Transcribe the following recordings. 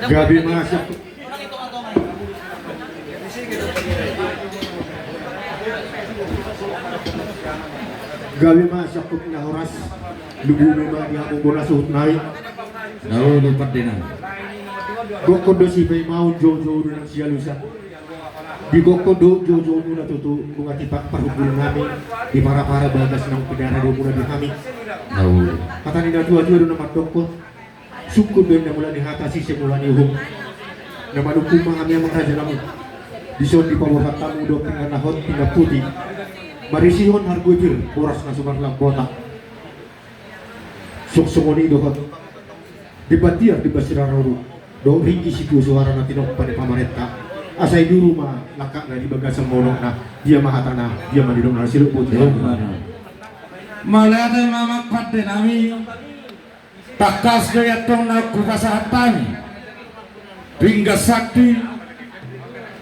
Gabi masuk. Gabi masuk ke pinahoras. Lugu memang dia mau suhut naik. Lalu lupa dengan. Gokodo si Bay mau jojo dengan si Alusa. Di gokodo jojo muna tutu mengatipak perhubungan kami di para bagas nang pidana do muna di kami. Lalu. Kata ni dua do nama toko. Suku ben na mula ni hata si semula ni hum. Na manukum kami ang raja namu. Di son di pawat tamu do pinganahot pingaputi. Marisihon harguipir boras na subang lang botak. Suksumoni do hot. Di batiar di basiraroro. Do ringi siku suara na tinok pada pamareta. Asai di rumah lakak na di bagasang monok na dia mahatana dia manidong na siluk putih. Malade mamak pate nami takas gaya tong na kupasahatami hingga sakti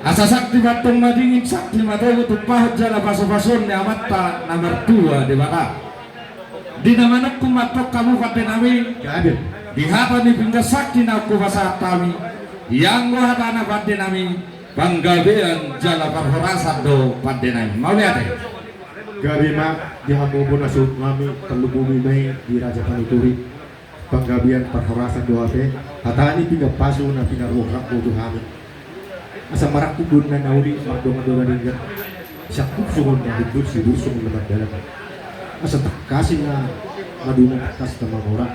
asa sakti batong madingin sakti matogo tupahot jala paso-pason ni amatta nomor 2 di baka di namanak kumatok kamu pate nami di hapa ni hingga sakti na kupasahatami yang wahata na pate nami panggabean jala parhorasan do pate nami mau lihat Gabi mak di hamubo na suhut kami perlu bumi may di Raja Panuturi panggabian perhorasan doa te hatani pindah pasu na pinaruhak mo kami asa marak kubun na nauli magdong doa dinggan sakup sungon na hidup si busong lebat dalam asa takasi na madunong atas tamang orang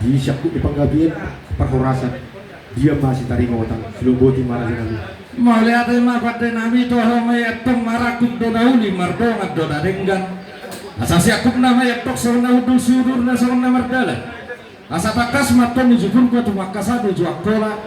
di sakup di panggabian perhorasan dia masih taring otang siluboti marah nami mau lihat mah pada nami toh may tong marakut do nauli mardong at do denggan asa siakup na may tok sa udul sudur na sa mardala asa takas maton nijupun ko tumakasado juakola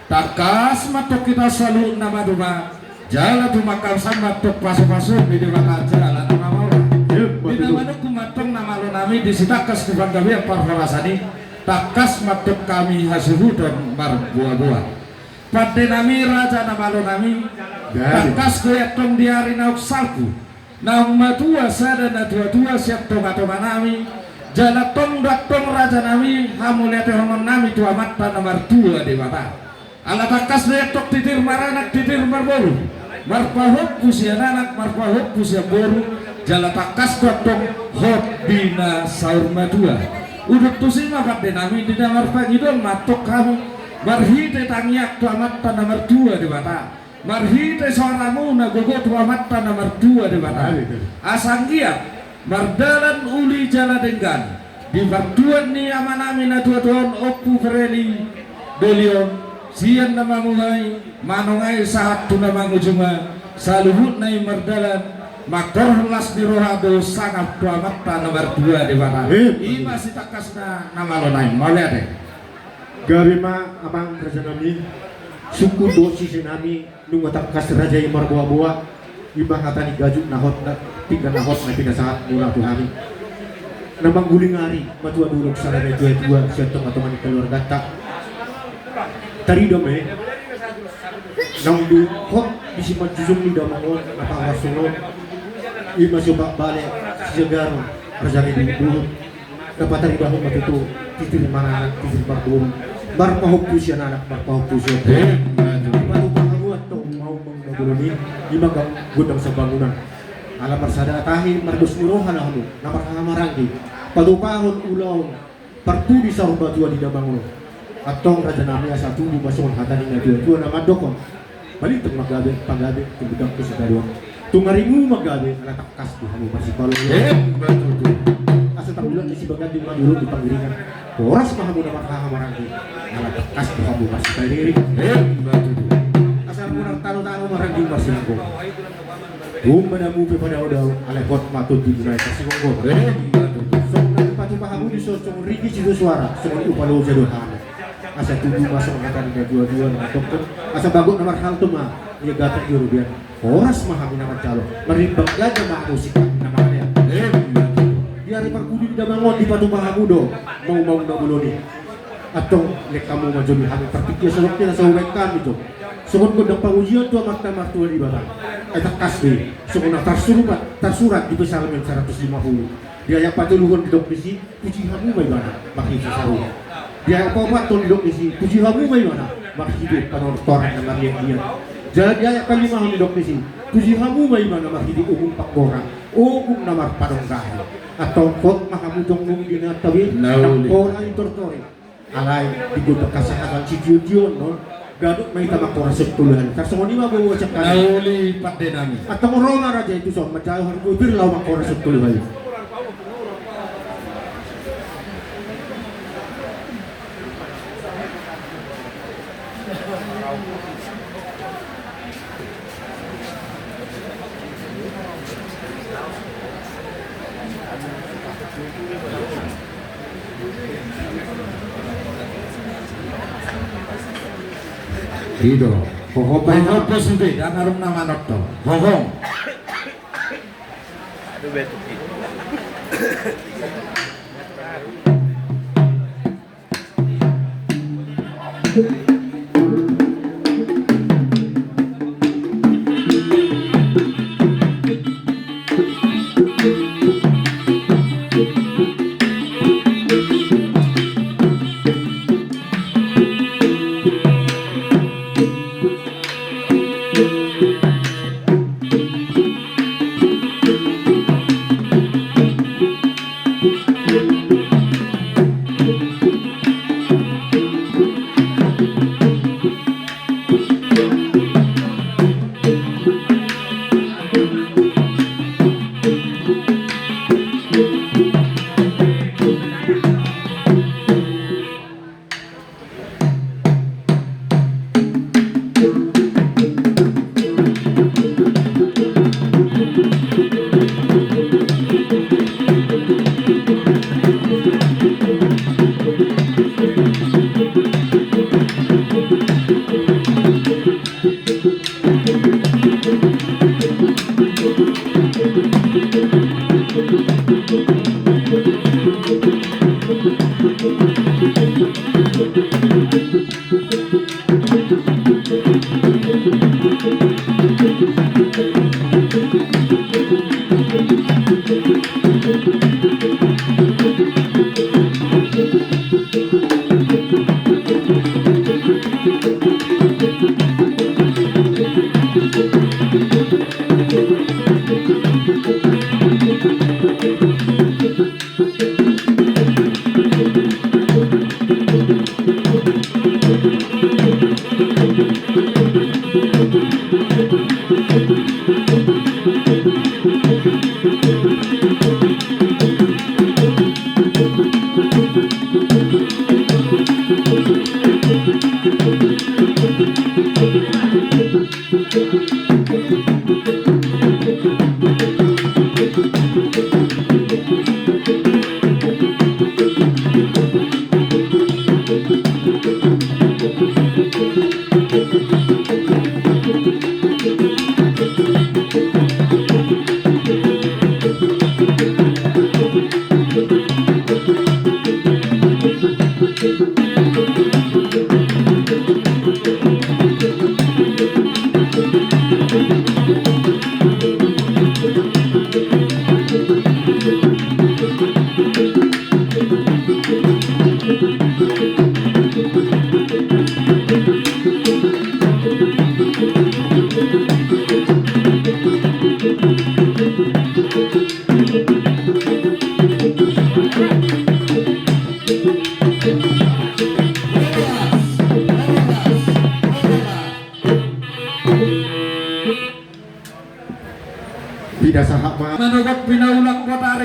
takas matok kita selalu nama duma jala tumakal sama tok paso-paso di depan jala nama maura di nama kumatong nama lo nami disitakas di panggabian parholasani takas matok kami hasibu dan buah-buah pada nami raja nama lo nami takas goyak tong diari nauk salku naung matua sada na dua-dua siap tong atau manami jala tong datong raja nami hamu lihat homon nami tua mata nomor 2 di mata ala takas goyak tok titir maranak titir marboru marpahok pusia anak marpahok pusia boru jala takas datong hot bina saur madua udut tusima pada nami di damar pagidon matok kamu marhite tangiak tua mata nomor 2 di mata marhite suaramu nagogo tua mata nomor 2 di mata asanggiak mardalan uli jala denggan di bantuan ni amanami na tuan opu fereli belion sian nama mulai manongai saat tu nama ngujunga saluhut nai mardalan makor las di rohado sangat tua mata nomor 2 di mata ima si takas na nama lo nai mau lihat deh Gabi ma abang raja nami suku dosi sinami nung takas raja yang marbuah-buah ibang kata ni gajuk nahot na tinggal nahot na pinasahat mula tu kami namang guling hari matua dulog sa rame tua siyentong atuman ni keluarga tak tari dome nang du hot bisi majuzong ni damangon napawasunod ima subak balik segar raja ni dulu dapat tari dahong matutu titir maranak titir barbum barpahupus yan anak barpahupus yan baru pangabuat to mau mengguluni lima gudang sa bangunan ala marsada atahin mardus muroh halamu namar hamarangi padupahon ulaw partudi sa rumbatua di dabanguno atong raja nami asa tubuh masukon hataning na tua na madokon balik tong magabe pagabe tubudang ko sa dalawang tungaringu magabe ala takas di hamu pasipalo asa tabulan si bagan di maduro di panggiringan oras mahamu na makahamarangi ala takas di hamu pasipaliri asal murang talo-talo marang masingko pada mupi pada odau alekot matut di dunia kasih ngomong so patu pahamu di sosong rigi situ suara semua upalo jadohan asa tubuh masuk ngatan di dua-dua dokter asa bagut nomor hal tuh mah dia gatak di rubian oras mahamu nama calo merimbang gajah mah musik nama dia di hari perkudi di damangon di patu pahamu do mau nabuloni atau lek kamu majoni hami terpikir seloknya sa uwekan itu sumut ko ng pangujian tu amat tamar di batang eta kasdi sumuna tarsurat di besar men 150 dia yang patuluhon di dokmisi puji hamu may mana makisi saru dia yang papaton di dokmisi puji hamu may mana makhidu panortoran na marian jadi dia yang kalimahon di dokmisi puji hamu may mana makhidu umum pakora umum namar padonggahi atau kot mahamudong nung dinatawi takora intortori alay digutok kasakasan si Dion no gaduk may tamakora sa tuluhan kasong ni mabawa sa kanan nauli patde nami at ang urona raja itu so madaya hargo birlaw makora sa tuluhan Ido Hohopay na Hohopos hindi ang arum na manok to Hohong tidak sahak ma Manugot pinaulang kotari